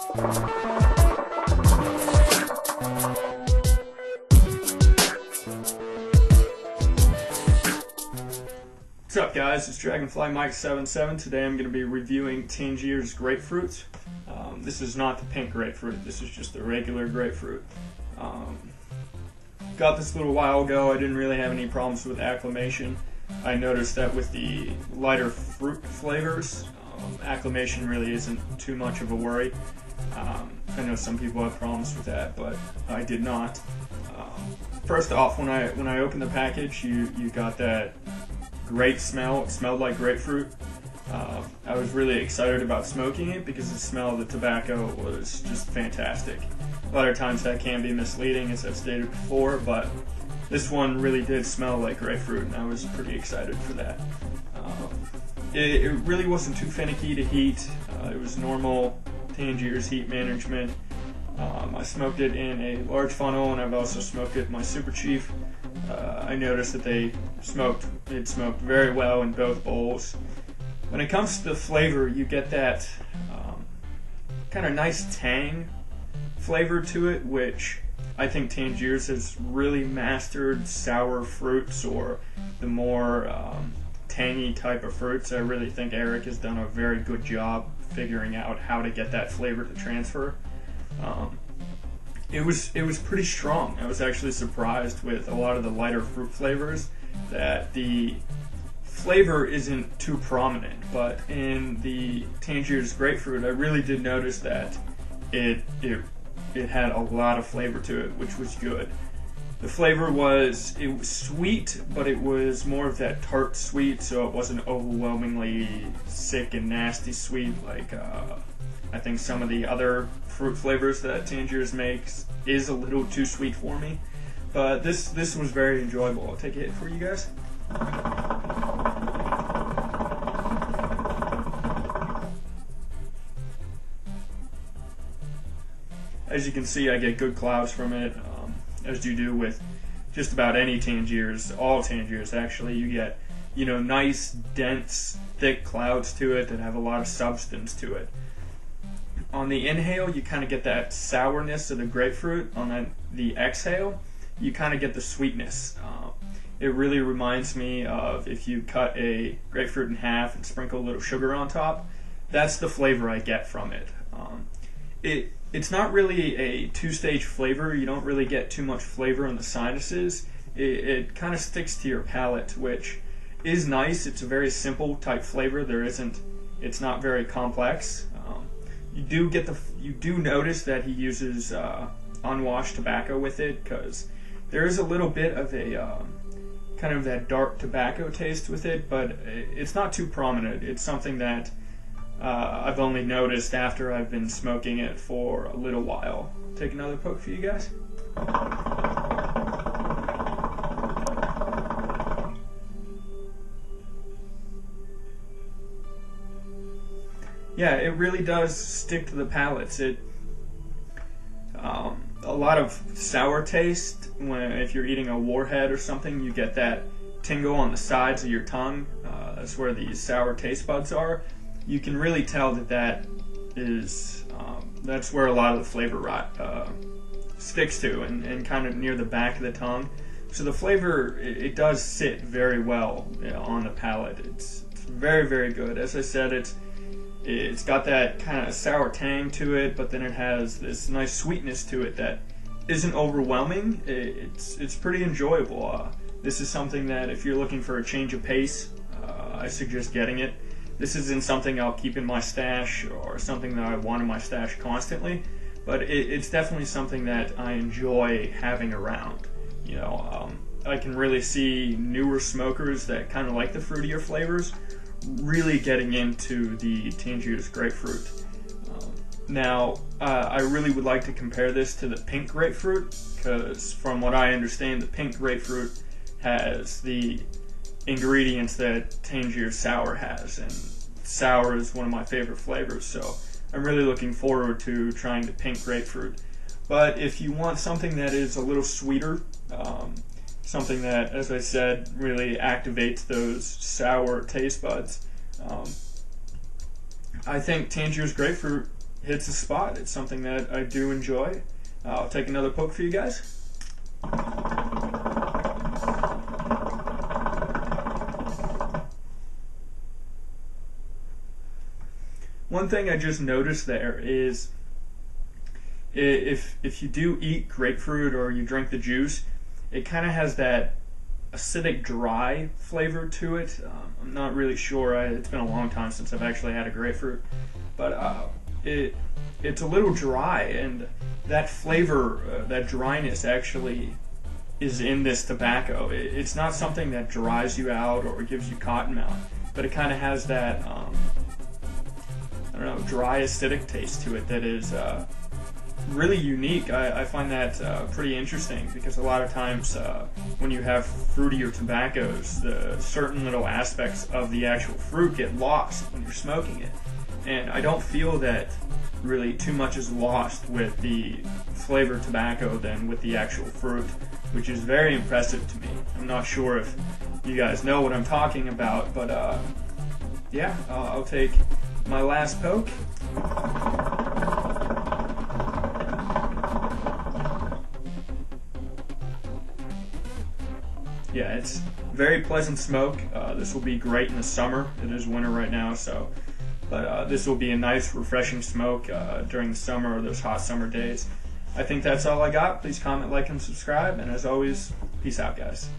What's up guys, it's Dragonfly Mike77. Today I'm going to be reviewing Tangiers Grapefruit. This is not the pink grapefruit, this is just the regular grapefruit. Got this a little while ago. I didn't really have any problems with acclimation. I noticed that with the lighter fruit flavors, acclimation really isn't too much of a worry. I know some people have problems with that, but I did not. First off, when I opened the package, you got that great smell. It smelled like grapefruit. I was really excited about smoking it because the smell of the tobacco was just fantastic. A lot of times that can be misleading, as I've stated before, but this one really did smell like grapefruit, and I was pretty excited for that. It really wasn't too finicky to heat. It was normal Tangiers heat management. I smoked it in a large funnel, and I've also smoked it in my Super Chief. I noticed that it smoked very well in both bowls. When it comes to the flavor, you get that kind of nice tang flavor to it, which I think Tangiers has really mastered sour fruits or the more tangy type of fruits. I really think Eric has done a very good job figuring out how to get that flavor to transfer. It was pretty strong. I was actually surprised with a lot of the lighter fruit flavors that the flavor isn't too prominent, but in the Tangiers Grapefruit I really did notice that it had a lot of flavor to it, which was good. The flavor was sweet, but it was more of that tart sweet, so it wasn't overwhelmingly sick and nasty sweet like I think some of the other fruit flavors that Tangiers makes is a little too sweet for me. But this was very enjoyable. I'll take a hit for you guys. As you can see, I get good clouds from it, as you do with just about any Tangiers, all Tangiers actually. You get, nice, dense, thick clouds to it that have a lot of substance to it. On the inhale, you kind of get that sourness of the grapefruit. On the exhale, you kind of get the sweetness. It really reminds me of if you cut a grapefruit in half and sprinkle a little sugar on top. That's the flavor I get from it. It's not really a two-stage flavor. You don't really get too much flavor in the sinuses. It kind of sticks to your palate, which is nice. It's a very simple type flavor. It's not very complex. You do notice that he uses unwashed tobacco with it, because there is a little bit of a kind of that dark tobacco taste with it, but it's not too prominent. It's something that I've only noticed after I've been smoking it for a little while. Take another poke for you guys. Yeah, it really does stick to the palates. A lot of sour taste. If you're eating a warhead or something, you get that tingle on the sides of your tongue. That's where the sour taste buds are. You can really tell that is that's where a lot of the flavor sticks to, and kind of near the back of the tongue. So the flavor, it does sit very well on the palate. It's very, very good. As I said, it's got that kind of sour tang to it, but then it has this nice sweetness to it that isn't overwhelming. It's pretty enjoyable. This is something that if you're looking for a change of pace, I suggest getting it. This isn't something I'll keep in my stash or something that I want in my stash constantly, but it's definitely something that I enjoy having around. I can really see newer smokers that kind of like the fruitier flavors really getting into the Tangiers Grapefruit. Now, I really would like to compare this to the pink grapefruit, because from what I understand, the pink grapefruit has the ingredients that Tangiers Sour has, and sour is one of my favorite flavors, so I'm really looking forward to trying the pink grapefruit. But if you want something that is a little sweeter, something that, as I said, really activates those sour taste buds, I think Tangiers Grapefruit hits the spot. It's something that I do enjoy. I'll take another poke for you guys. One thing I just noticed there is if you do eat grapefruit or you drink the juice, it kind of has that acidic, dry flavor to it. I'm not really sure. It's been a long time since I've actually had a grapefruit, but it's a little dry, and that flavor, that dryness, actually is in this tobacco. It's not something that dries you out or gives you cotton mouth, but it kind of has that I don't know, dry, acidic taste to it that is really unique. I find that pretty interesting, because a lot of times when you have fruitier tobaccos, the certain little aspects of the actual fruit get lost when you're smoking it, and I don't feel that really too much is lost with the flavored tobacco than with the actual fruit, which is very impressive to me. I'm not sure if you guys know what I'm talking about, but yeah, I'll take my last poke. Yeah, it's very pleasant smoke. This will be great in the summer. It is winter right now, so but this will be a nice, refreshing smoke during the summer or those hot summer days. I think that's all I got. Please comment, like, and subscribe, and as always, peace out, guys.